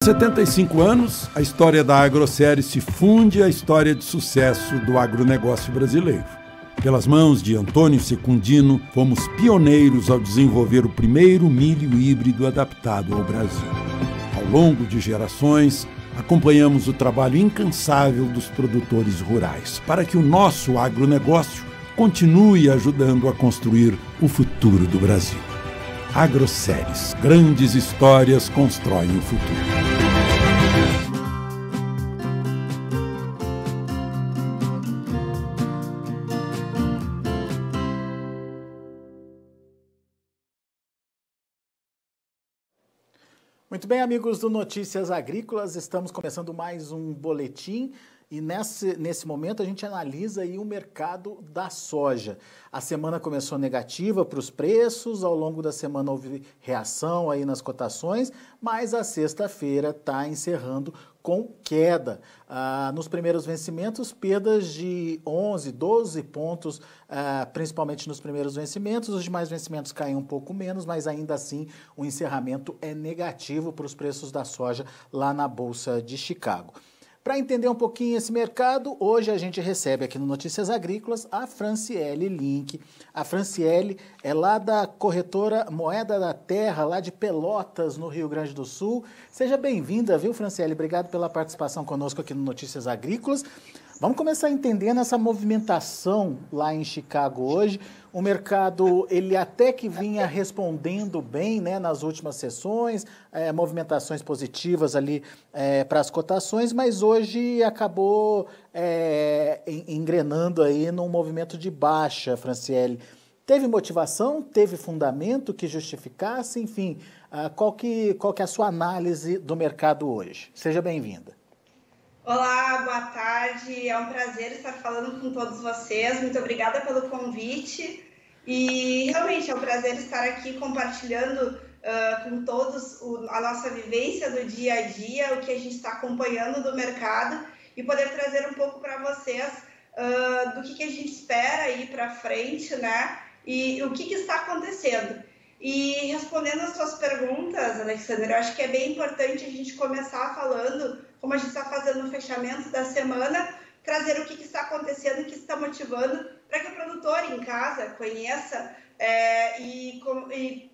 75 anos, a história da Agroceres se funde à história de sucesso do agronegócio brasileiro. Pelas mãos de Antônio Secundino, fomos pioneiros ao desenvolver o primeiro milho híbrido adaptado ao Brasil. Ao longo de gerações, acompanhamos o trabalho incansável dos produtores rurais, para que o nosso agronegócio continue ajudando a construir o futuro do Brasil. Agroceres, grandes histórias constroem o futuro. Muito bem, amigos do Notícias Agrícolas, estamos começando mais um boletim e nesse momento a gente analisa aí o mercado da soja. A semana começou negativa para os preços, ao longo da semana houve reação aí nas cotações, mas a sexta-feira está encerrando com queda. Nos primeiros vencimentos, perdas de 11, 12 pontos, principalmente nos primeiros vencimentos. Os demais vencimentos caem um pouco menos, mas ainda assim o encerramento é negativo para os preços da soja lá na Bolsa de Chicago. Para entender um pouquinho esse mercado, hoje a gente recebe aqui no Notícias Agrícolas a Franciele Link. A Franciele é lá da corretora Moeda da Terra, lá de Pelotas, no Rio Grande do Sul. Seja bem-vinda, viu, Franciele? Obrigado pela participação conosco aqui no Notícias Agrícolas. Vamos começar entendendo essa movimentação lá em Chicago hoje. O mercado, ele até que vinha respondendo bem, né, nas últimas sessões, movimentações positivas ali para as cotações, mas hoje acabou engrenando aí num movimento de baixa, Franciele. Teve motivação, teve fundamento que justificasse, enfim, qual que é a sua análise do mercado hoje? Seja bem-vinda. Olá, boa tarde, é um prazer estar falando com todos vocês, muito obrigada pelo convite e realmente é um prazer estar aqui compartilhando com todos a nossa vivência do dia a dia, o que a gente está acompanhando do mercado e poder trazer um pouco para vocês do que a gente espera aí para frente, né, e o que está acontecendo. E respondendo as suas perguntas, Alexandre, eu acho que é bem importante a gente começar falando, como a gente está fazendo no fechamento da semana, trazer o que está acontecendo, o que está motivando, para que o produtor em casa conheça e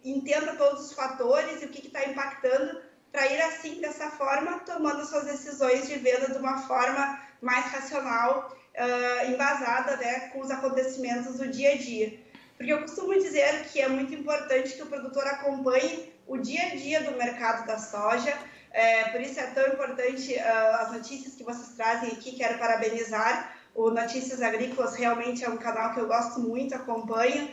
entenda todos os fatores e o que está impactando, para ir assim, dessa forma, tomando suas decisões de venda de uma forma mais racional, embasada, né, com os acontecimentos do dia a dia. Porque eu costumo dizer que é muito importante que o produtor acompanhe o dia a dia do mercado da soja, por isso é tão importante as notícias que vocês trazem aqui. Quero parabenizar o Notícias Agrícolas, realmente é um canal que eu gosto muito, acompanho,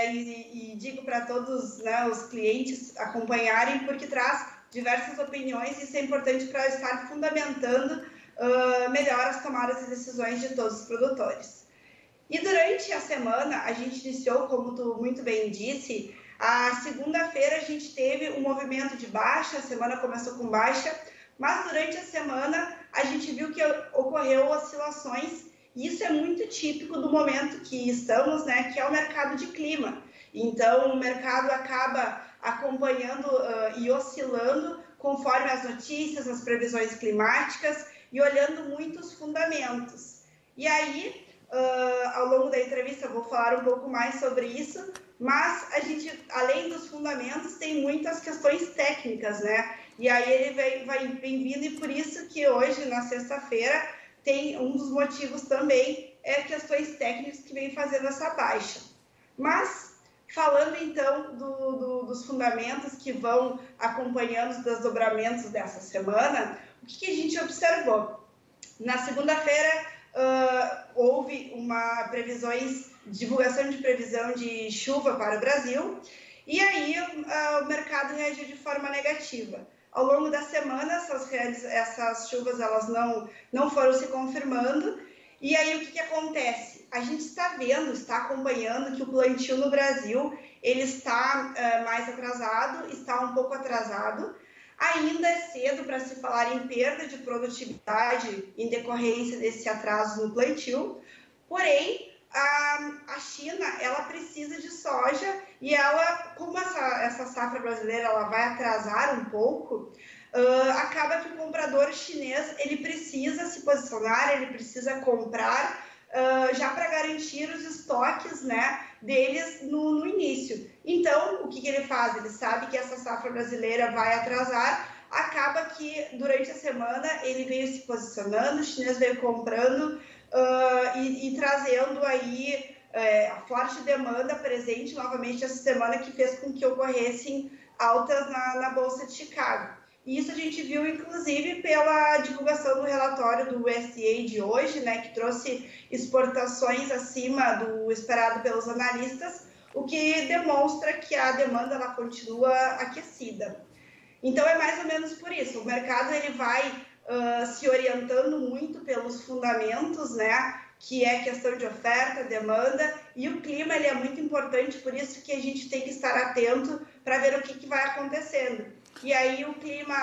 e digo para todos, né, os clientes acompanharem, porque traz diversas opiniões e isso é importante para estar fundamentando melhor as tomadas de decisões de todos os produtores. E durante a semana, a gente iniciou, como tu muito bem disse, a segunda-feira a gente teve um movimento de baixa, a semana começou com baixa, mas durante a semana a gente viu que ocorreu oscilações, e isso é muito típico do momento que estamos, né, que é o mercado de clima. Então, o mercado acaba acompanhando e oscilando conforme as notícias, as previsões climáticas e olhando muito os fundamentos. E aí, ao longo da entrevista eu vou falar um pouco mais sobre isso, mas a gente, além dos fundamentos, tem muitas questões técnicas, né? E aí ele vem vindo, e por isso que hoje, na sexta-feira, tem um dos motivos também, questões técnicas que vem fazendo essa baixa. Mas, falando então dos fundamentos que vão acompanhando os desdobramentos dessa semana, o que a gente observou? Na segunda-feira, houve divulgação de previsão de chuva para o Brasil, e aí o mercado reagiu de forma negativa. Ao longo da semana, essas chuvas elas não foram se confirmando, e aí o que acontece? A gente está acompanhando que o plantio no Brasil ele está mais atrasado, está um pouco atrasado. Ainda é cedo para se falar em perda de produtividade em decorrência desse atraso no plantio, porém, a China ela precisa de soja e ela, como essa safra brasileira ela vai atrasar um pouco, acaba que o comprador chinês ele precisa se posicionar, ele precisa comprar já para garantir os estoques, né, deles no início. Então, o que ele faz? Ele sabe que essa safra brasileira vai atrasar, acaba que durante a semana ele veio se posicionando, o chinês veio comprando e trazendo aí a forte demanda presente novamente essa semana, que fez com que ocorressem altas na Bolsa de Chicago. E isso a gente viu, inclusive, pela divulgação do relatório do USDA de hoje, né, que trouxe exportações acima do esperado pelos analistas, o que demonstra que a demanda ela continua aquecida. Então, é mais ou menos por isso. O mercado ele vai se orientando muito pelos fundamentos, né, que é questão de oferta, demanda, e o clima ele é muito importante, por isso que a gente tem que estar atento para ver o que vai acontecendo. E aí o clima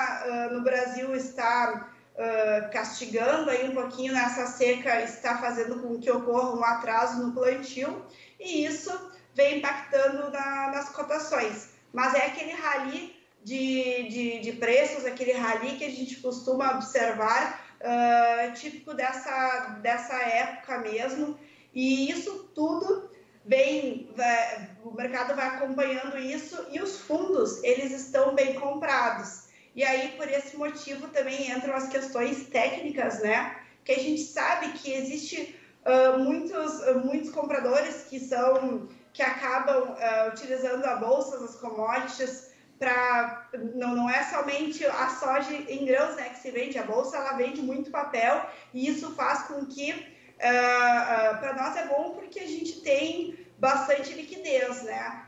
no Brasil está castigando aí um pouquinho nessa seca, está fazendo com que ocorra um atraso no plantio, e isso vem impactando nas cotações. Mas é aquele rally de preços, aquele rally que a gente costuma observar, típico dessa época mesmo, e isso tudo o mercado vai acompanhando isso, e os fundos eles estão bem comprados. E aí, por esse motivo, também entram as questões técnicas, né? Que a gente sabe que existe muitos compradores que acabam utilizando a bolsa, as commodities, não é somente a soja em grãos, né, que se vende. A bolsa ela vende muito papel, e isso faz com que para nós é bom, porque a gente tem bastante liquidez, né?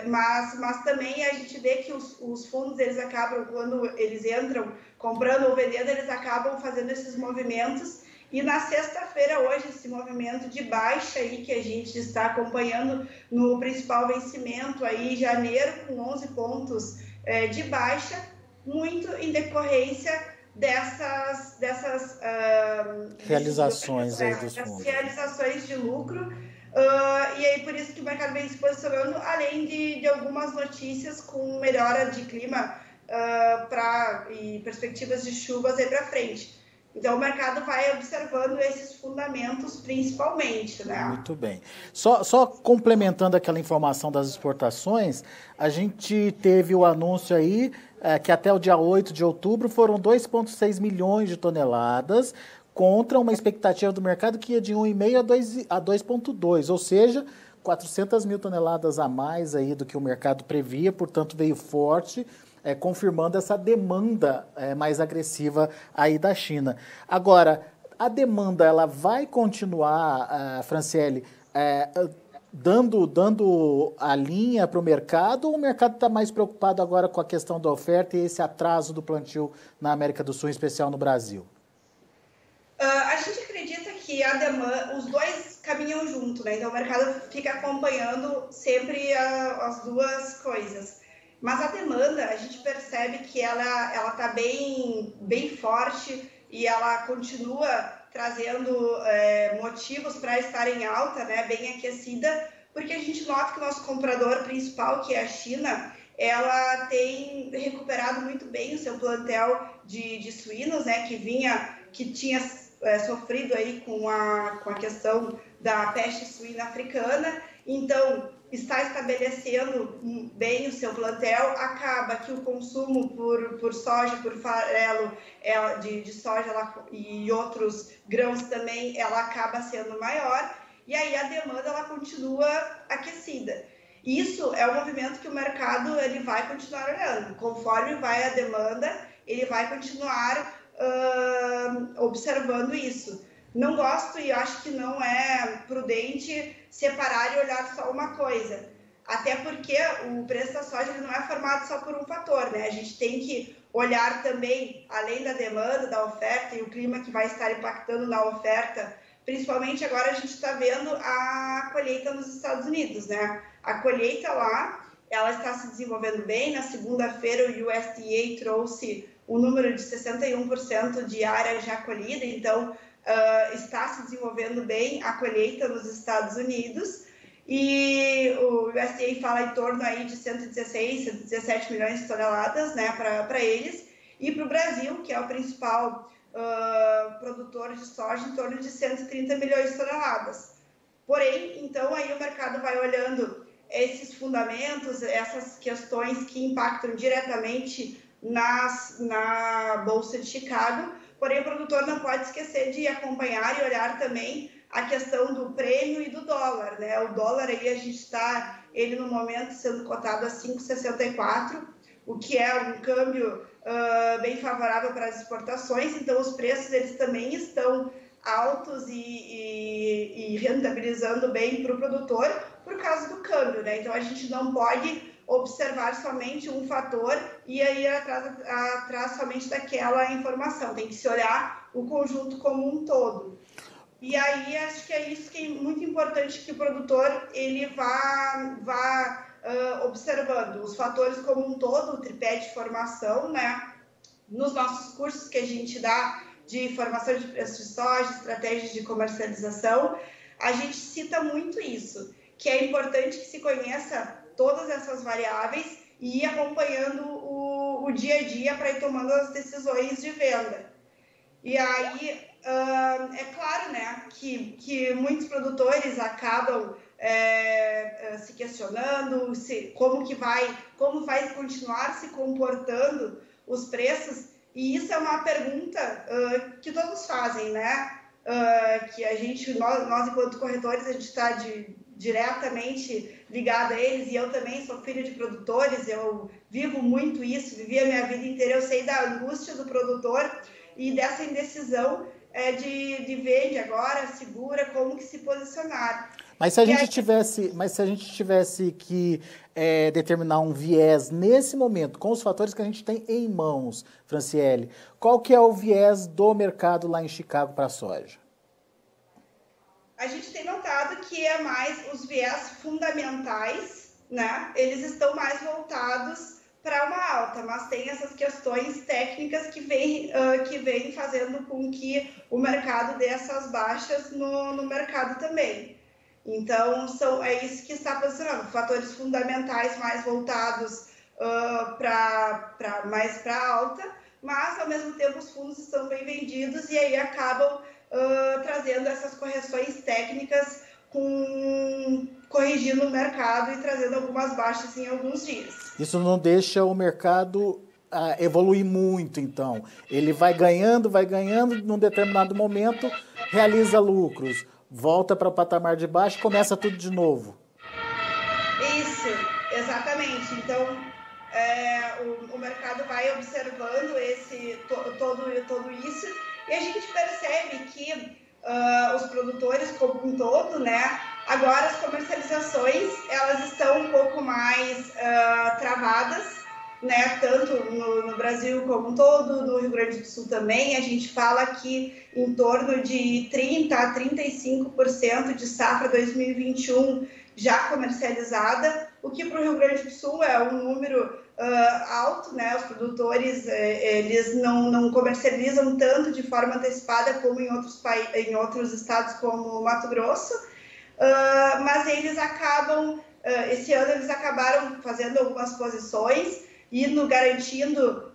Mas também a gente vê que os fundos eles acabam, quando eles entram comprando ou vendendo, eles acabam fazendo esses movimentos. E na sexta-feira, hoje, esse movimento de baixa aí que a gente está acompanhando no principal vencimento aí, janeiro, com 11 pontos de baixa, muito em decorrência dessas realizações aí dos fundos. Realizações de lucro. E aí por isso que o mercado vem se posicionando, além de algumas notícias com melhora de clima e perspectivas de chuvas aí para frente. Então, o mercado vai observando esses fundamentos principalmente, né? Muito bem. Só complementando aquela informação das exportações, a gente teve o anúncio aí que até o dia 8 de outubro foram 2,6 milhões de toneladas, contra uma expectativa do mercado que ia de 1,5 a 2,2, ou seja, 400 mil toneladas a mais aí do que o mercado previa, portanto veio forte, confirmando essa demanda mais agressiva aí da China. Agora, a demanda ela vai continuar, Franciele, dando a linha para o mercado, ou o mercado está mais preocupado agora com a questão da oferta e esse atraso do plantio na América do Sul, em especial no Brasil? A gente acredita que a demanda, os dois caminham junto, né? Então o mercado fica acompanhando sempre as duas coisas. Mas a demanda, a gente percebe que ela está bem forte, e ela continua trazendo motivos para estar em alta, né? Bem aquecida, porque a gente nota que o nosso comprador principal, que é a China, ela tem recuperado muito bem o seu plantel de suínos, né? Que tinha sofrido aí com a questão da peste suína africana. Então, está estabelecendo bem o seu plantel. Acaba que o consumo por soja, por farelo de soja e outros grãos também, ela acaba sendo maior, e aí a demanda ela continua aquecida. Isso é um movimento que o mercado ele vai continuar olhando. Conforme vai a demanda, ele vai continuar observando isso. Não gosto, e acho que não é prudente separar e olhar só uma coisa. Até porque o preço da soja ele não é formado só por um fator, né? A gente tem que olhar também, além da demanda, da oferta, e o clima que vai estar impactando na oferta. Principalmente agora a gente está vendo a colheita nos Estados Unidos, né? A colheita lá, ela está se desenvolvendo bem. Na segunda-feira o USDA trouxe um número de 61% de área já colhida, então está se desenvolvendo bem a colheita nos Estados Unidos. e o USDA fala em torno aí de 116, 117 milhões de toneladas, né, para eles, e para o Brasil, que é o principal produtor de soja, em torno de 130 milhões de toneladas. Porém, então aí o mercado vai olhando esses fundamentos, essas questões que impactam diretamente na Bolsa de Chicago, porém o produtor não pode esquecer de acompanhar e olhar também a questão do prêmio e do dólar, né? O dólar aí a gente está, ele no momento sendo cotado a 5,64, o que é um câmbio bem favorável para as exportações, então os preços eles também estão altos e rentabilizando bem para o produtor por causa do câmbio, né? Então a gente não pode observar somente um fator e aí atrás somente daquela informação, tem que se olhar o conjunto como um todo. E aí acho que é isso que é muito importante que o produtor ele vá observando os fatores como um todo, o tripé de formação, né? Nos nossos cursos que a gente dá de formação de preço de soja, estratégias de comercialização, a gente cita muito isso, que é importante que se conheça todas essas variáveis e ir acompanhando o dia a dia para ir tomando as decisões de venda. E aí, é claro, né, que muitos produtores acabam se questionando como vai continuar se comportando os preços, e isso é uma pergunta que todos fazem, né? Que nós enquanto corretores, a gente está diretamente ligado a eles, e eu também sou filho de produtores, eu vivo muito isso, vivi a minha vida inteira, eu sei da angústia do produtor e dessa indecisão de vende agora, segura, como que se posicionar. Mas se a gente tivesse que determinar um viés nesse momento, com os fatores que a gente tem em mãos, Franciele, qual que é o viés do mercado lá em Chicago para a soja? A gente tem notado que é mais os viés fundamentais, né? Eles estão mais voltados para uma alta, mas tem essas questões técnicas que vem fazendo com que o mercado dê essas baixas no mercado também. Então, é isso que está posicionando, fatores fundamentais mais voltados mais para alta, mas, ao mesmo tempo, os fundos estão bem vendidos e aí acabam trazendo essas correções técnicas, corrigindo o mercado e trazendo algumas baixas em alguns dias. Isso não deixa o mercado evoluir muito, então. Ele vai ganhando, num determinado momento, realiza lucros, volta para o patamar de baixo e começa tudo de novo. Isso, exatamente. Então, o mercado vai observando todo isso e a gente percebe que os produtores como um todo, né? Agora as comercializações elas estão um pouco mais travadas, né? Tanto no Brasil como um todo, no Rio Grande do Sul também. A gente fala que em torno de 30% a 35% de safra 2021 já comercializada, o que para o Rio Grande do Sul é um número alto, né? Os produtores eles não comercializam tanto de forma antecipada como em outros estados como Mato Grosso, mas eles acabam, esse ano eles acabaram fazendo algumas posições e garantindo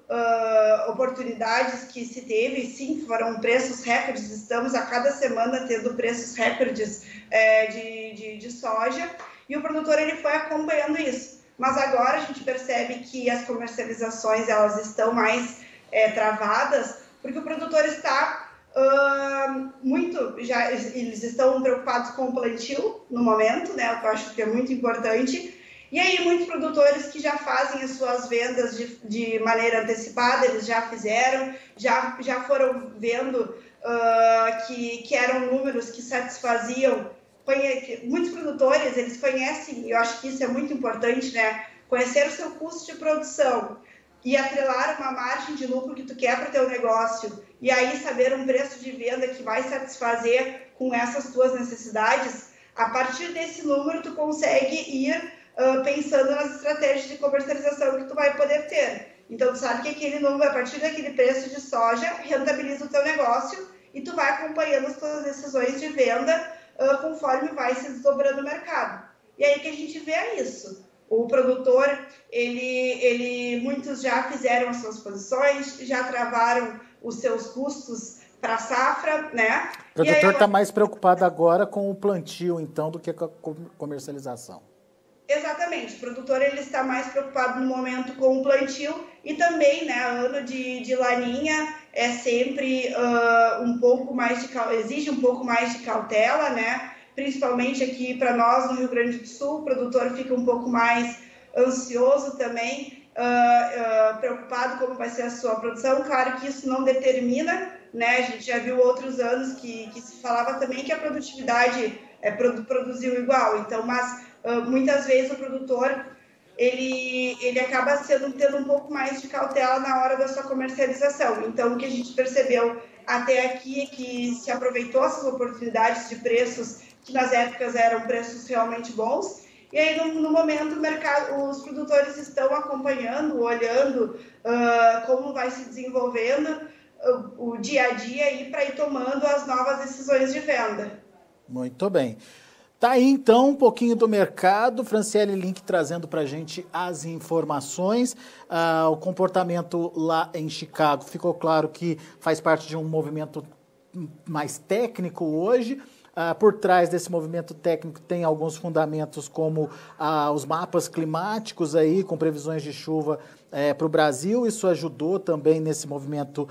oportunidades que se teve, sim, foram preços recordes, estamos a cada semana tendo preços recordes de soja, e o produtor ele foi acompanhando isso. Mas agora a gente percebe que as comercializações elas estão mais travadas, porque o produtor está eles estão preocupados com o plantio no momento, né, o que eu acho que é muito importante. E aí muitos produtores que já fazem as suas vendas de maneira antecipada, eles já fizeram, já foram vendo que eram números que satisfaziam. Muitos produtores, eles conhecem, eu acho que isso é muito importante, né? Conhecer o seu custo de produção e atrelar uma margem de lucro que tu quer para o teu negócio, e aí saber um preço de venda que vai satisfazer com essas tuas necessidades. A partir desse número, tu consegue ir pensando nas estratégias de comercialização que tu vai poder ter. Então, tu sabe que aquele número, a partir daquele preço de soja, rentabiliza o teu negócio e tu vai acompanhando as tuas decisões de venda conforme vai se desdobrando o mercado. e aí que a gente vê isso. O produtor, muitos já fizeram as suas posições, já travaram os seus custos para a safra, né? O produtor está mais preocupado agora com o plantio, então, do que com a comercialização. Exatamente, o produtor ele está mais preocupado no momento com o plantio e também, né, ano de laninha é sempre exige um pouco mais de cautela, né? Principalmente aqui para nós no Rio Grande do Sul, o produtor fica um pouco mais ansioso também, preocupado como vai ser a sua produção. Claro que isso não determina, né? A gente já viu outros anos que se falava também que a produtividade produziu igual, então, mas muitas vezes o produtor ele acaba tendo um pouco mais de cautela na hora da sua comercialização. Então, o que a gente percebeu até aqui é que se aproveitou essas oportunidades de preços que nas épocas eram preços realmente bons. E aí, no momento, o mercado, os produtores estão acompanhando, olhando como vai se desenvolvendo o dia a dia aí para ir tomando as novas decisões de venda. Muito bem. Tá aí, então, um pouquinho do mercado. Franciele Link trazendo para a gente as informações. O comportamento lá em Chicago ficou claro que faz parte de um movimento mais técnico hoje. Por trás desse movimento técnico tem alguns fundamentos como os mapas climáticos aí, com previsões de chuva para o Brasil. Isso ajudou também nesse movimento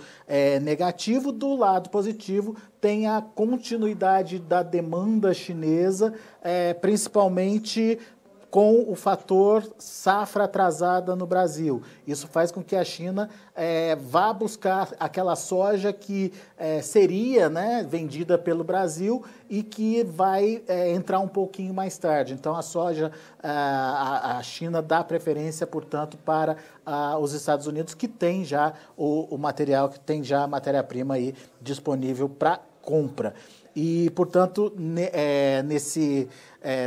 negativo. Do lado positivo tem a continuidade da demanda chinesa, principalmente com o fator safra atrasada no Brasil. Isso faz com que a China vá buscar aquela soja que seria, né, vendida pelo Brasil e que vai entrar um pouquinho mais tarde. Então, a soja, a China dá preferência, portanto, para os Estados Unidos, que tem já o material, que tem já a matéria-prima aí disponível para compra. E, portanto,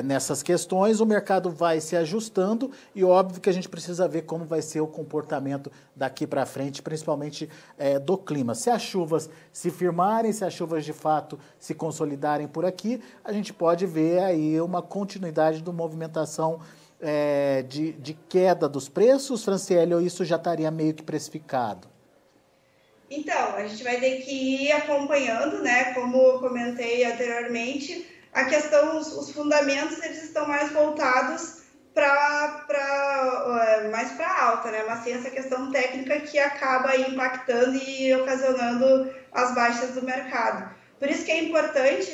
nessas questões, o mercado vai se ajustando e óbvio que a gente precisa ver como vai ser o comportamento daqui para frente, principalmente do clima. Se as chuvas se firmarem, se as chuvas de fato se consolidarem por aqui, a gente pode ver aí uma continuidade da movimentação de queda dos preços, Franciele, ou isso já estaria meio que precificado? Então, a gente vai ter que ir acompanhando, né? Como eu comentei anteriormente, a questão, os fundamentos, eles estão mais voltados mais para alta, né? Mas tem essa questão técnica que acaba impactando e ocasionando as baixas do mercado. Por isso que é importante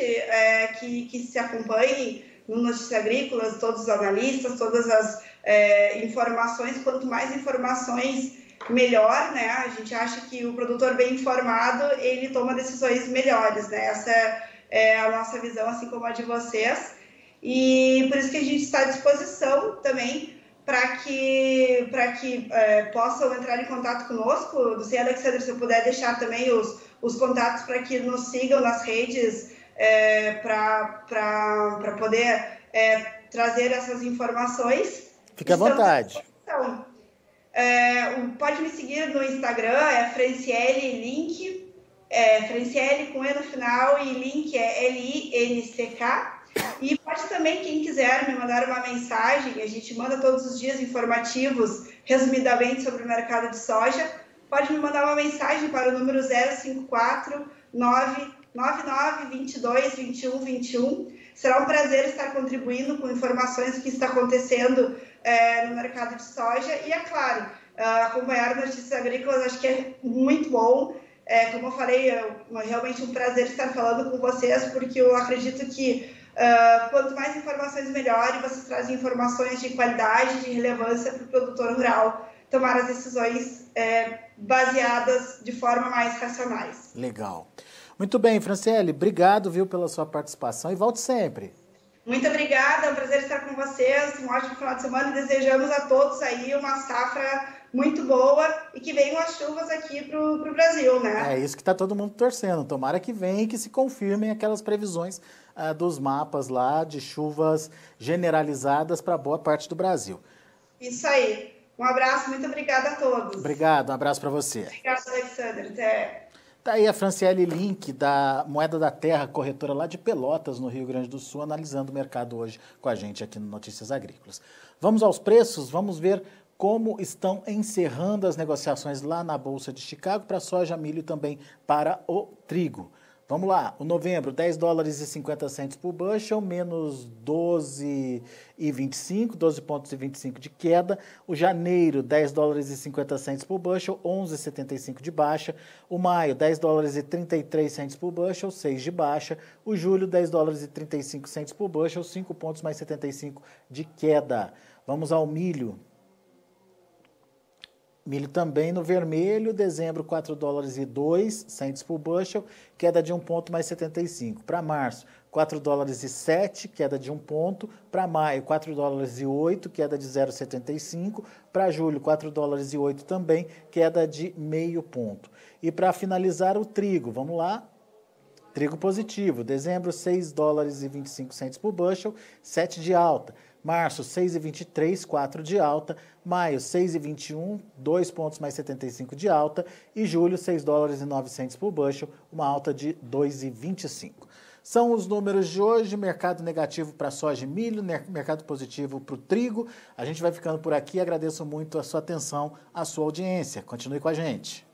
que se acompanhe no Notícias Agrícolas, todos os analistas, todas as informações. Quanto mais informações, melhor, né? A gente acha que o produtor bem informado, ele toma decisões melhores, né? Essa é a nossa visão, assim como a de vocês. E por isso que a gente está à disposição também para que possam entrar em contato conosco. Não sei, Alexandre, se eu puder deixar também os contatos para que nos sigam nas redes para poder trazer essas informações. Fique à vontade. Pode me seguir no Instagram, Franciele Link, Franciele com E no final e Link é L-I-N-C-K. E pode também, quem quiser, me mandar uma mensagem, a gente manda todos os dias informativos, resumidamente, sobre o mercado de soja. Pode me mandar uma mensagem para o número 054 999 22 21 21. Será um prazer estar contribuindo com informações do que está acontecendo no mercado de soja. E, é claro, acompanhar Notícias Agrícolas acho que é muito bom. Como eu falei, é realmente um prazer estar falando com vocês, porque eu acredito que quanto mais informações, melhor, e vocês trazem informações de qualidade, de relevância para o produtor rural tomar as decisões baseadas de forma mais racionais. Legal. Muito bem, Franciele, obrigado, viu, pela sua participação e volte sempre. Muito obrigada, é um prazer estar com vocês, um ótimo final de semana e desejamos a todos aí uma safra muito boa e que venham as chuvas aqui para o Brasil, né? É isso que está todo mundo torcendo, tomara que venha e que se confirmem aquelas previsões dos mapas lá de chuvas generalizadas para boa parte do Brasil. Isso aí, um abraço, muito obrigada a todos. Obrigado, um abraço para você. Obrigada, Alexandre, até. Tá aí a Franciele Link, da Moeda da Terra, corretora lá de Pelotas, no Rio Grande do Sul, analisando o mercado hoje com a gente aqui no Notícias Agrícolas. Vamos aos preços, vamos ver como estão encerrando as negociações lá na Bolsa de Chicago para soja, milho e também para o trigo. Vamos lá, o novembro, 10 dólares e 50 centos por bushel, menos 12 pontos e 25 de queda. O janeiro, 10 dólares e 50 centos por bushel, 11,75 de baixa. O maio, 10 dólares e 33 centos por bushel, 6 de baixa. O julho, 10 dólares e 35 centos por bushel, 5 pontos mais 75 de queda. Vamos ao milho. Milho também no vermelho, dezembro 4 dólares e 2 centos por bushel, queda de 1 ponto mais 75. Para março, 4 dólares e 7, queda de 1 ponto. Para maio, 4 dólares e 8, queda de 0,75. Para julho, 4 dólares e 8 também, queda de meio ponto. E para finalizar o trigo, vamos lá. Trigo positivo, dezembro 6 dólares e 25 centos por bushel, 7 de alta. Março 6,23, 4 de alta. Maio 6,21, 2 pontos mais 75 de alta. E julho 6 dólares e 9 centos por bushel, uma alta de 2,25. São os números de hoje, mercado negativo para soja e milho, mercado positivo para o trigo. A gente vai ficando por aqui, agradeço muito a sua atenção, a sua audiência. Continue com a gente.